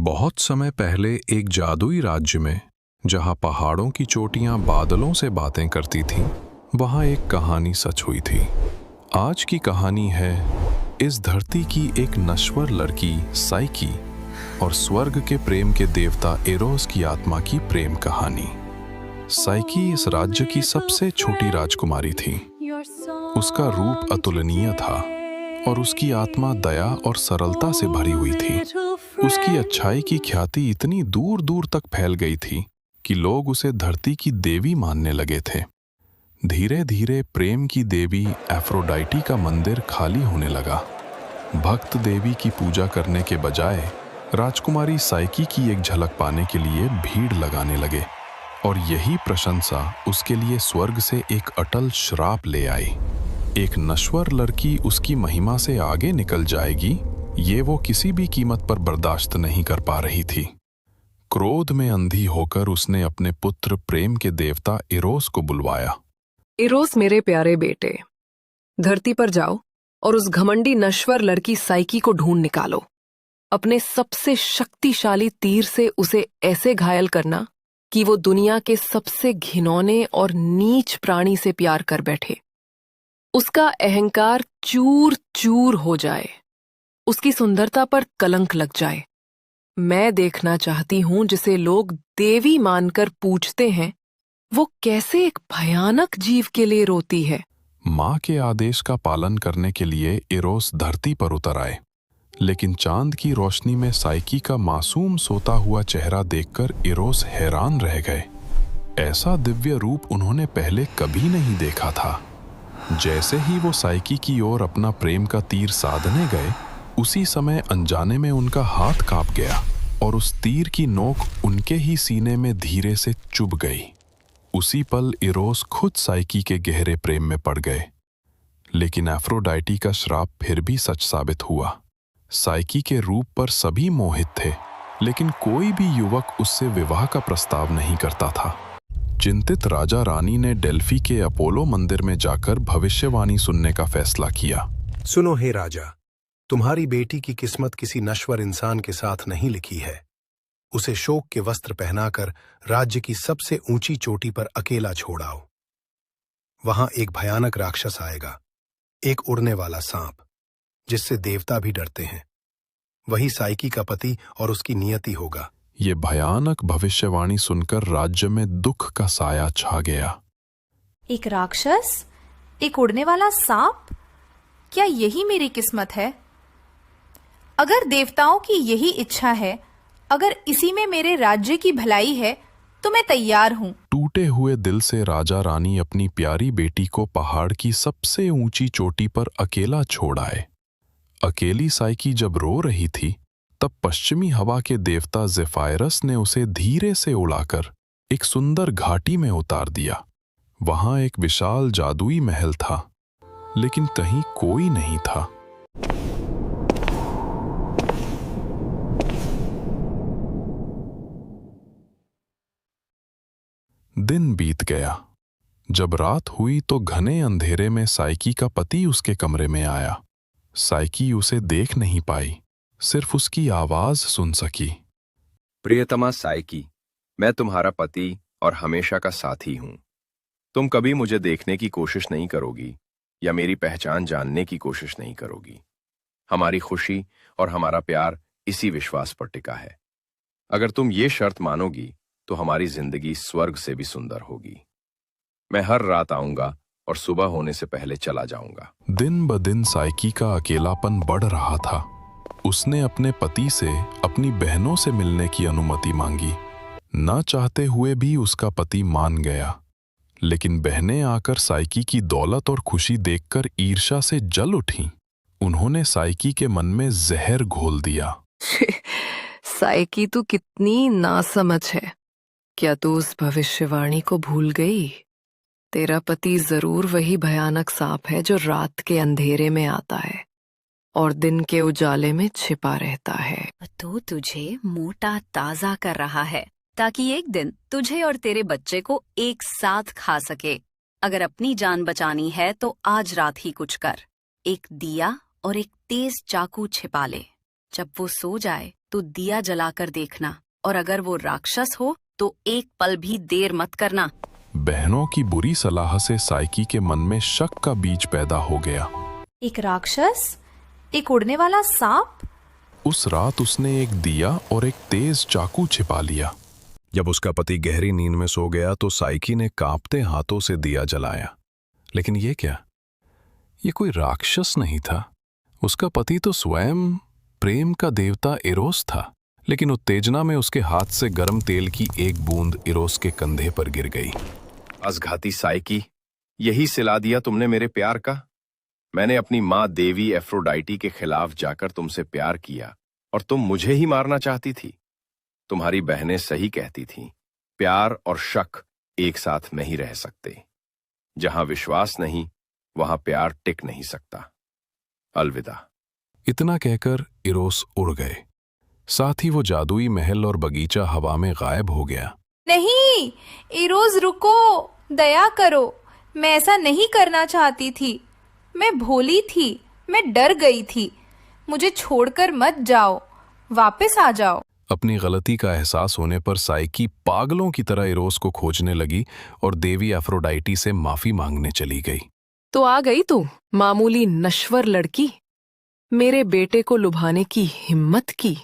बहुत समय पहले एक जादुई राज्य में, जहां पहाड़ों की चोटियां बादलों से बातें करती थीं, वहां एक कहानी सच हुई थी। आज की कहानी है इस धरती की एक नश्वर लड़की साइकी और स्वर्ग के प्रेम के देवता एरोस की आत्मा की प्रेम कहानी। साइकी इस राज्य की सबसे छोटी राजकुमारी थी। उसका रूप अतुलनीय था और उसकी आत्मा दया और सरलता से भरी हुई थी। उसकी अच्छाई की ख्याति इतनी दूर दूर तक फैल गई थी कि लोग उसे धरती की देवी मानने लगे थे। धीरे धीरे प्रेम की देवी एफ्रोडाइटी का मंदिर खाली होने लगा। भक्त देवी की पूजा करने के बजाय राजकुमारी साइकी की एक झलक पाने के लिए भीड़ लगाने लगे, और यही प्रशंसा उसके लिए स्वर्ग से एक अटल श्राप ले आई। एक नश्वर लड़की उसकी महिमा से आगे निकल जाएगी, ये वो किसी भी कीमत पर बर्दाश्त नहीं कर पा रही थी। क्रोध में अंधी होकर उसने अपने पुत्र प्रेम के देवता एरोस को बुलवाया। एरोस, मेरे प्यारे बेटे, धरती पर जाओ और उस घमंडी नश्वर लड़की साइकी को ढूंढ निकालो। अपने सबसे शक्तिशाली तीर से उसे ऐसे घायल करना कि वो दुनिया के सबसे घिनौने और नीच प्राणी से प्यार कर बैठे। उसका अहंकार चूर चूर हो जाए, उसकी सुंदरता पर कलंक लग जाए। मैं देखना चाहती हूं जिसे लोग देवी मानकर पूजते हैं, वो कैसे एक भयानक जीव के लिए रोती है। माँ के आदेश का पालन करने के लिए एरोस धरती पर उतर आए, लेकिन चांद की रोशनी में साइकी का मासूम सोता हुआ चेहरा देखकर एरोस हैरान रह गए। ऐसा दिव्य रूप उन्होंने पहले कभी नहीं देखा था। जैसे ही वो साइकी की ओर अपना प्रेम का तीर साधने गए, उसी समय अनजाने में उनका हाथ कांप गया और उस तीर की नोक उनके ही सीने में धीरे से चुभ गई। उसी पल एरोस खुद साइकी के गहरे प्रेम में पड़ गए। लेकिन एफ्रोडाइटी का श्राप फिर भी सच साबित हुआ। साइकी के रूप पर सभी मोहित थे, लेकिन कोई भी युवक उससे विवाह का प्रस्ताव नहीं करता था। चिंतित राजा रानी ने डेल्फी के अपोलो मंदिर में जाकर भविष्यवाणी सुनने का फैसला किया। सुनो हे राजा, तुम्हारी बेटी की किस्मत किसी नश्वर इंसान के साथ नहीं लिखी है। उसे शोक के वस्त्र पहनाकर राज्य की सबसे ऊंची चोटी पर अकेला छोड़ाओ। वहां एक भयानक राक्षस आएगा, एक उड़ने वाला सांप, जिससे देवता भी डरते हैं। वही साइकी का पति और उसकी नियति होगा। ये भयानक भविष्यवाणी सुनकर राज्य में दुख का साया छा गया। एक राक्षस, एक उड़ने वाला सांप, क्या यही मेरी किस्मत है? अगर देवताओं की यही इच्छा है, अगर इसी में मेरे राज्य की भलाई है, तो मैं तैयार हूं। टूटे हुए दिल से राजा रानी अपनी प्यारी बेटी को पहाड़ की सबसे ऊंची चोटी पर अकेला छोड़ आए। अकेली साइकी जब रो रही थी, तब पश्चिमी हवा के देवता ज़ेफायरस ने उसे धीरे से उड़ाकर एक सुंदर घाटी में उतार दिया। वहां एक विशाल जादुई महल था, लेकिन कहीं कोई नहीं था। दिन बीत गया। जब रात हुई तो घने अंधेरे में साइकी का पति उसके कमरे में आया। साइकी उसे देख नहीं पाई, सिर्फ उसकी आवाज सुन सकी। प्रियतमा साइकी, मैं तुम्हारा पति और हमेशा का साथी हूं। तुम कभी मुझे देखने की कोशिश नहीं करोगी या मेरी पहचान जानने की कोशिश नहीं करोगी। हमारी खुशी और हमारा प्यार इसी विश्वास पर टिका है। अगर तुम ये शर्त मानोगी तो हमारी जिंदगी स्वर्ग से भी सुंदर होगी। मैं हर रात आऊंगा और सुबह होने से पहले चला जाऊंगा। दिन ब दिन साइकी का अकेलापन बढ़ रहा था। उसने अपने पति से अपनी बहनों से मिलने की अनुमति मांगी। ना चाहते हुए भी उसका पति मान गया, लेकिन बहनें आकर साइकी की दौलत और खुशी देखकर ईर्ष्या से जल उठीं। उन्होंने साइकी के मन में जहर घोल दिया। साइकी, तू कितनी नासमझ है। क्या तू उस भविष्यवाणी को भूल गई? तेरा पति जरूर वही भयानक सांप है जो रात के अंधेरे में आता है और दिन के उजाले में छिपा रहता है। तो तुझे मोटा ताजा कर रहा है ताकि एक दिन तुझे और तेरे बच्चे को एक साथ खा सके। अगर अपनी जान बचानी है तो आज रात ही कुछ कर। एक दिया और एक तेज चाकू छिपा ले। जब वो सो जाए तो दिया जलाकर देखना, और अगर वो राक्षस हो तो एक पल भी देर मत करना। बहनों की बुरी सलाह से साइकी के मन में शक का बीज पैदा हो गया। एक राक्षस, एक उड़ने वाला सांप। उस रात उसने एक दिया और एक तेज चाकू छिपा लिया। जब उसका पति गहरी नींद में सो गया तो साइकी ने कांपते हाथों से दिया जलाया। लेकिन ये क्या? ये कोई राक्षस नहीं था। उसका पति तो स्वयं प्रेम का देवता इरोस था। लेकिन उत्तेजना में उसके हाथ से गर्म तेल की एक बूंद इरोस के कंधे पर गिर गई। असघाती साइकी, यही सिला दिया तुमने मेरे प्यार का। मैंने अपनी माँ देवी एफ्रोडाइटी के खिलाफ जाकर तुमसे प्यार किया और तुम मुझे ही मारना चाहती थी। तुम्हारी बहनें सही कहती थीं, प्यार और शक एक साथ नहीं रह सकते। जहां विश्वास नहीं वहां प्यार टिक नहीं सकता। अलविदा। इतना कहकर इरोस उड़ गए। साथ ही वो जादुई महल और बगीचा हवा में गायब हो गया। नहीं, इरोज रुको, दया करो। मैं ऐसा नहीं करना चाहती थी। मैं भोली थी, मैं डर गई थी। मुझे छोड़कर मत जाओ, वापस आ जाओ। अपनी गलती का एहसास होने पर साइकी पागलों की तरह इरोस को खोजने लगी और देवी एफ्रोडाइटी से माफी मांगने चली गई। तो आ गई तू, मामूली नश्वर लड़की। मेरे बेटे को लुभाने की हिम्मत की।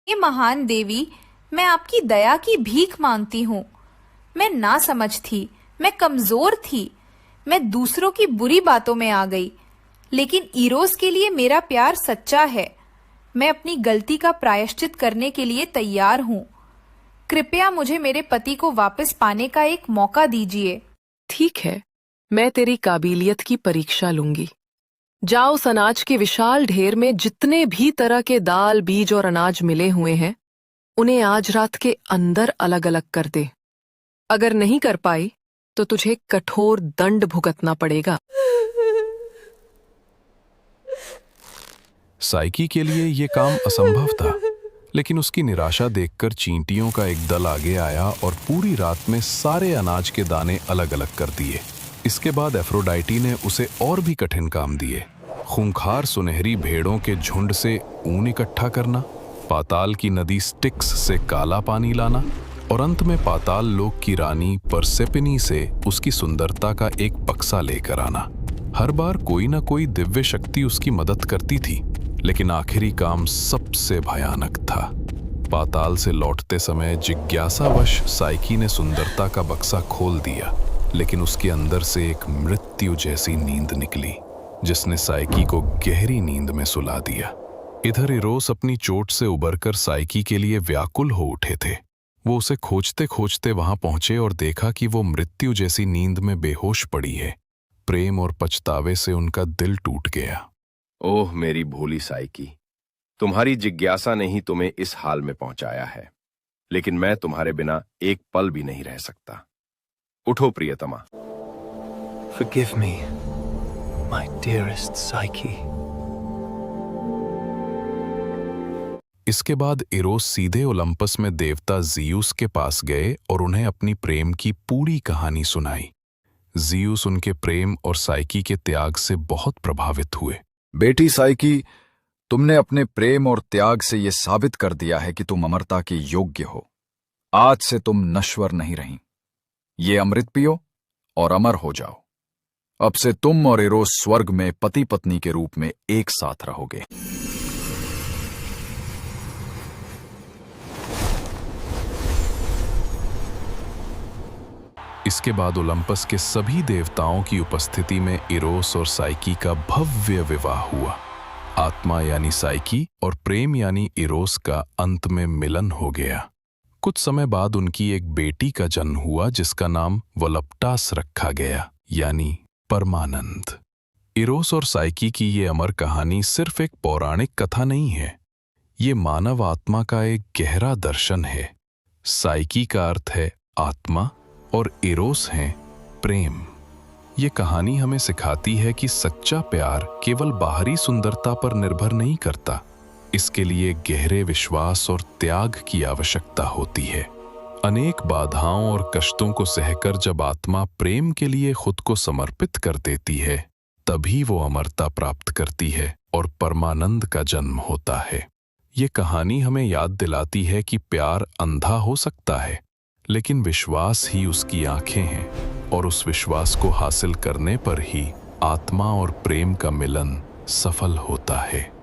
ये महान देवी, मैं आपकी दया की भीख मांगती हूँ। मैं ना समझ थी, मैं कमजोर थी, मैं दूसरों की बुरी बातों में आ गई। लेकिन इरोस के लिए मेरा प्यार सच्चा है। मैं अपनी गलती का प्रायश्चित करने के लिए तैयार हूँ। कृपया मुझे मेरे पति को वापस पाने का एक मौका दीजिए। ठीक है, मैं तेरी काबिलियत की परीक्षा लूंगी। जाओ, उस अनाज के विशाल ढेर में जितने भी तरह के दाल, बीज और अनाज मिले हुए हैं, उन्हें आज रात के अंदर अलग अलग कर दे। अगर नहीं कर पाई तो तुझे कठोर दंड भुगतना पड़ेगा। साइकी के लिए ये काम असंभव था, लेकिन उसकी निराशा देखकर चींटियों का एक दल आगे आया और पूरी रात में सारे अनाज के दाने अलग अलग कर दिए। इसके बाद एफ्रोडाइटी ने उसे और भी कठिन काम दिए। खूंखार सुनहरी भेड़ों के झुंड से ऊन इकट्ठा करना, पाताल की नदी स्टिक्स से काला पानी लाना और अंत में पाताल लोक की रानी परसेफनी से उसकी सुंदरता का एक बक्सा लेकर आना। हर बार कोई ना कोई दिव्य शक्ति उसकी मदद करती थी, लेकिन आखिरी काम सबसे भयानक था। पाताल से लौटते समय जिज्ञासावश साइकी ने सुंदरता का बक्सा खोल दिया, लेकिन उसके अंदर से एक मृत्यु जैसी नींद निकली, जिसने साइकी को गहरी नींद में सुला दिया। इधर इरोस अपनी चोट से उबरकर साइकी के लिए व्याकुल हो उठे थे। वो उसे खोजते खोजते वहां पहुंचे और देखा कि वो मृत्यु जैसी नींद में बेहोश पड़ी है। प्रेम और पछतावे से उनका दिल टूट गया। ओह मेरी भोली साइकी, तुम्हारी जिज्ञासा ने ही तुम्हें इस हाल में पहुंचाया है, लेकिन मैं तुम्हारे बिना एक पल भी नहीं रह सकता। उठो प्रियतमा। Forgive me, my dearest Psyche. इसके बाद इरोस सीधे ओलंपस में देवता ज़ीउस के पास गए और उन्हें अपनी प्रेम की पूरी कहानी सुनाई। ज़ीउस उनके प्रेम और साइकी के त्याग से बहुत प्रभावित हुए। बेटी साइकी, तुमने अपने प्रेम और त्याग से यह साबित कर दिया है कि तुम अमरता के योग्य हो। आज से तुम नश्वर नहीं रही। ये अमृत पियो और अमर हो जाओ। अब से तुम और इरोस स्वर्ग में पति पत्नी के रूप में एक साथ रहोगे। इसके बाद ओलंपस के सभी देवताओं की उपस्थिति में इरोस और साइकी का भव्य विवाह हुआ। आत्मा यानी साइकी और प्रेम यानी इरोस का अंत में मिलन हो गया। कुछ समय बाद उनकी एक बेटी का जन्म हुआ, जिसका नाम वोलप्टास रखा गया, यानी परमानंद। इरोस और साइकी की ये अमर कहानी सिर्फ एक पौराणिक कथा नहीं है, ये मानव आत्मा का एक गहरा दर्शन है। साइकी का अर्थ है आत्मा और इरोस है प्रेम। ये कहानी हमें सिखाती है कि सच्चा प्यार केवल बाहरी सुंदरता पर निर्भर नहीं करता, इसके लिए गहरे विश्वास और त्याग की आवश्यकता होती है। अनेक बाधाओं और कष्टों को सहकर जब आत्मा प्रेम के लिए खुद को समर्पित कर देती है, तभी वो अमरता प्राप्त करती है और परमानंद का जन्म होता है। ये कहानी हमें याद दिलाती है कि प्यार अंधा हो सकता है, लेकिन विश्वास ही उसकी आंखें हैं, और उस विश्वास को हासिल करने पर ही आत्मा और प्रेम का मिलन सफल होता है।